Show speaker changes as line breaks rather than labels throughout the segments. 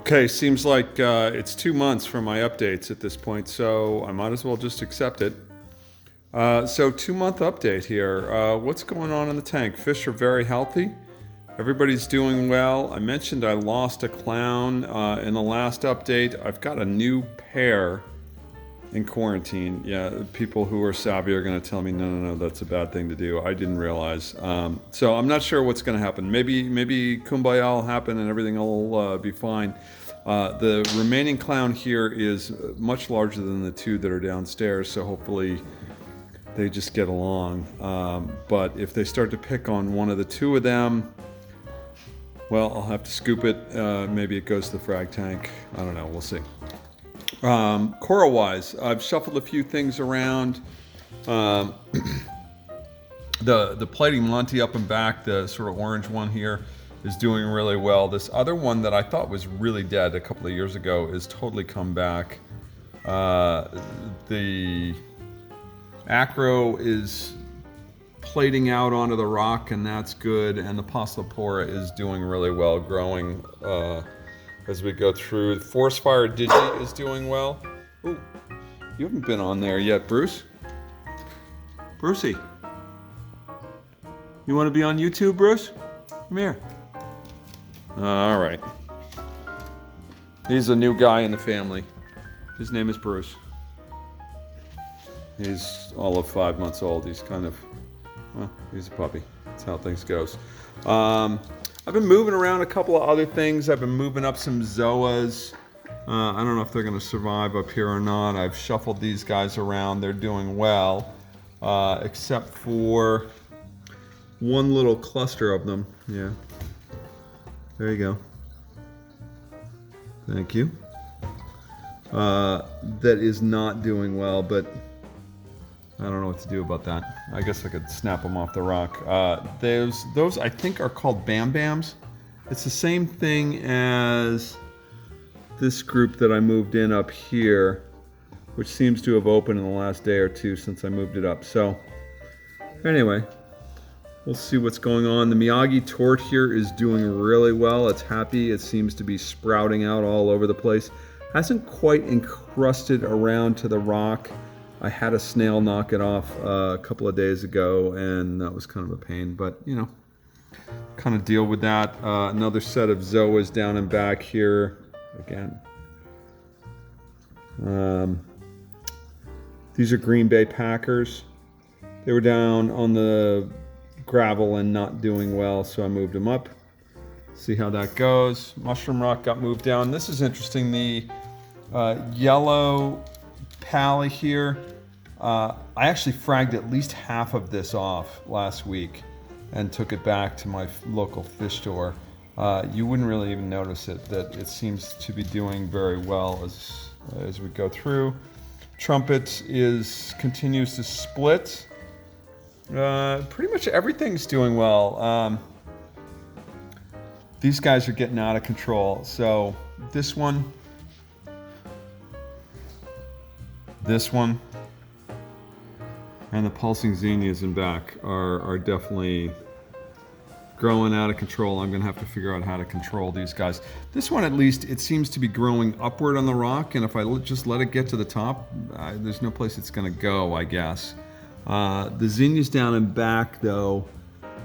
Okay, seems like it's 2 months from my updates at this point, so I might as well just accept it. So 2 month update here. What's going on in the tank? Fish are very healthy. Everybody's doing well. I mentioned I lost a clown in the last update. I've got a new pair in quarantine. Yeah, people who are savvy are going to tell me, no, that's a bad thing to do. I didn't realize. So I'm not sure what's going to happen. Maybe kumbaya will happen and everything will be fine. The remaining clown here is much larger than the two that are downstairs, so hopefully they just get along. But if they start to pick on one of the two of them, well, I'll have to scoop it. Maybe it goes to the frag tank. I don't know. We'll see. Coral-wise, I've shuffled a few things around. The plating Monty up and back, the sort of orange one here, is doing really well. This other one that I thought was really dead a couple of years ago is totally come back. The acro is plating out onto the rock, and that's good. And the Poslepora is doing really well, growing as we go through. The Forest Fire Digi is doing well. Ooh, you haven't been on there yet, Bruce. Brucey, you want to be on YouTube, Bruce? Come here. All right. He's a new guy in the family. His name is Bruce. He's all of 5 months old. He's kind of, well, he's a puppy. That's how things goes. I've been moving around a couple of other things. I've been moving up some zoas. I don't know if they're going to survive up here or not. I've shuffled these guys around. They're doing well, except for one little cluster of them. Yeah. There you go. Thank you. That is not doing well, but I don't know what to do about that. I guess I could snap them off the rock. Those I think are called Bam Bams. It's the same thing as this group that I moved in up here, which seems to have opened in the last day or two since I moved it up. So anyway, we'll see what's going on. The Miyagi Tort here is doing really well. It's happy. It seems to be sprouting out all over the place. Hasn't quite encrusted around to the rock. I had a snail knock it off a couple of days ago, and that was kind of a pain, but you know, kind of deal with that. Another set of zoas down and back here again. These are Green Bay Packers. They were down on the gravel and not doing well, so I moved them up. See how that goes. Mushroom Rock got moved down. This is interesting. The yellow pally here, I actually fragged at least half of this off last week and took it back to my local fish store. You wouldn't really even notice it, that it seems to be doing very well as we go through. Trumpet continues to split. Pretty much everything's doing well. These guys are getting out of control. So this one, and the pulsing zinnias in back are definitely growing out of control. I'm gonna have to figure out how to control these guys. This one, at least, it seems to be growing upward on the rock, and if I just let it get to the top, there's no place it's gonna go, I guess. The zinnias down and back, though,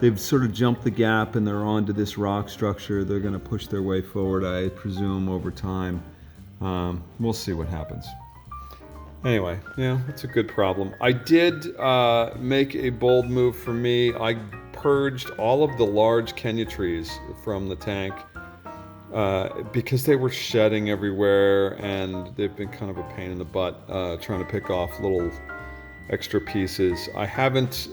they've sort of jumped the gap and they're onto this rock structure. They're gonna push their way forward, I presume, over time. We'll see what happens. Anyway, yeah, it's a good problem. I did make a bold move for me. I purged all of the large Kenya trees from the tank because they were shedding everywhere, and they've been kind of a pain in the butt trying to pick off little extra pieces. I haven't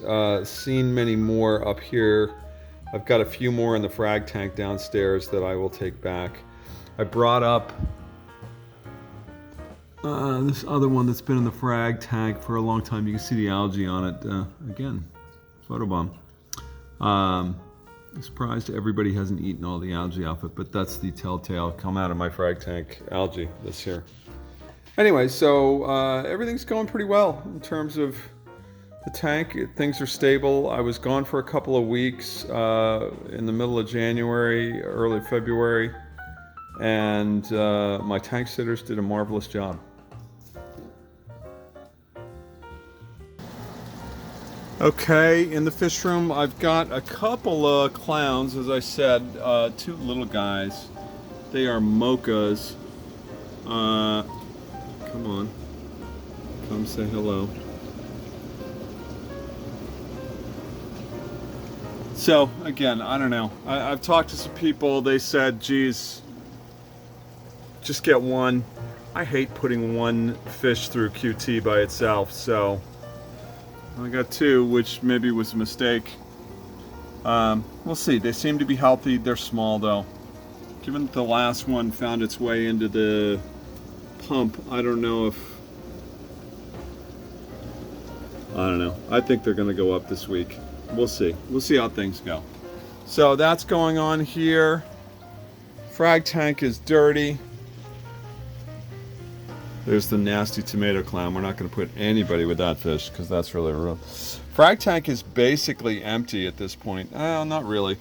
seen many more up here. I've got a few more in the frag tank downstairs that I will take back. I brought up this other one that's been in the frag tank for a long time. You can see the algae on it. Again, photobomb. I'm surprised everybody hasn't eaten all the algae off it, but that's the telltale come out of my frag tank algae this year. Anyway, so everything's going pretty well in terms of the tank. Things are stable. I was gone for a couple of weeks in the middle of January, early February. and my tank sitters did a marvelous job. Okay, in the fish room, I've got a couple of clowns, as I said, two little guys. They are mochas. Come on, come say hello. So, again, I don't know. I've talked to some people, they said, geez, just get one. I hate putting one fish through QT by itself, so I got two, which maybe was a mistake. We'll see. They seem to be healthy. They're small, though. Given that the last one found its way into the pump, I don't know. I think they're going to go up this week. We'll see. We'll see how things go. So that's going on here. Frag tank is dirty. There's the nasty tomato clown. We're not going to put anybody with that fish because that's really rough. Frag tank is basically empty at this point. Not really.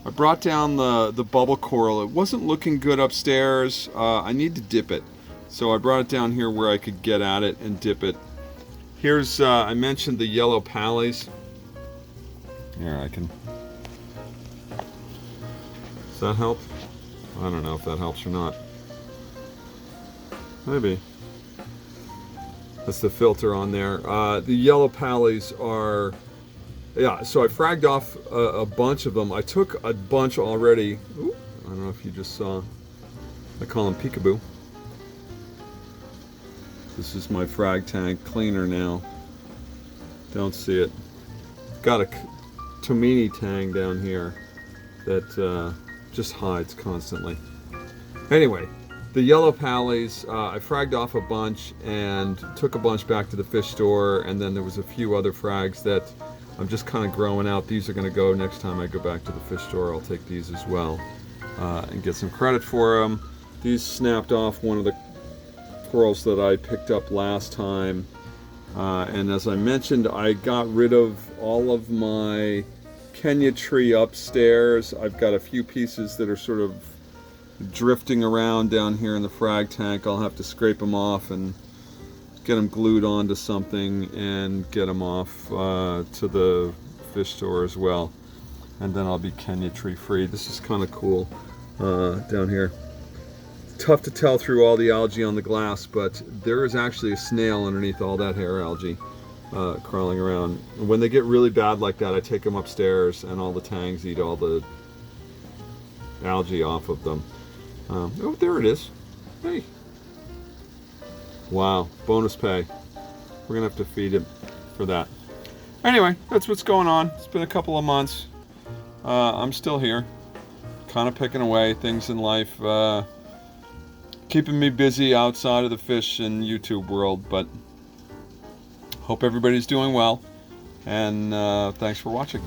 I brought down the bubble coral. It wasn't looking good upstairs. I need to dip it. So I brought it down here where I could get at it and dip it. Here's, I mentioned the yellow pallies. Here, I can... Does that help? I don't know if that helps or not. Maybe. That's the filter on there. The yellow pallies are... Yeah, so I fragged off a bunch of them. I took a bunch already. Ooh, I don't know if you just saw. I call them peekaboo. This is my frag tank cleaner now. Don't see it. Got a Tomini tang down here that just hides constantly. Anyway, the yellow pallies, I fragged off a bunch and took a bunch back to the fish store, and then there was a few other frags that I'm just kind of growing out. These are going to go next time I go back to the fish store. I'll take these as well and get some credit for them. These snapped off one of the corals that I picked up last time. And as I mentioned, I got rid of all of my Kenya tree upstairs. I've got a few pieces that are sort of drifting around down here in the frag tank. I'll have to scrape them off and get them glued onto something and get them off to the fish store as well. And then I'll be Kenya tree free. This is kind of cool down here. Tough to tell through all the algae on the glass, but there is actually a snail underneath all that hair algae crawling around. And when they get really bad like that, I take them upstairs and all the tangs eat all the algae off of them. Oh, there it is. Hey. Wow, bonus pay. We're gonna have to feed him for that. Anyway, that's what's going on. It's been a couple of months. I'm still here, kind of picking away. Things in life keeping me busy outside of the fish and YouTube world, but hope everybody's doing well, and thanks for watching.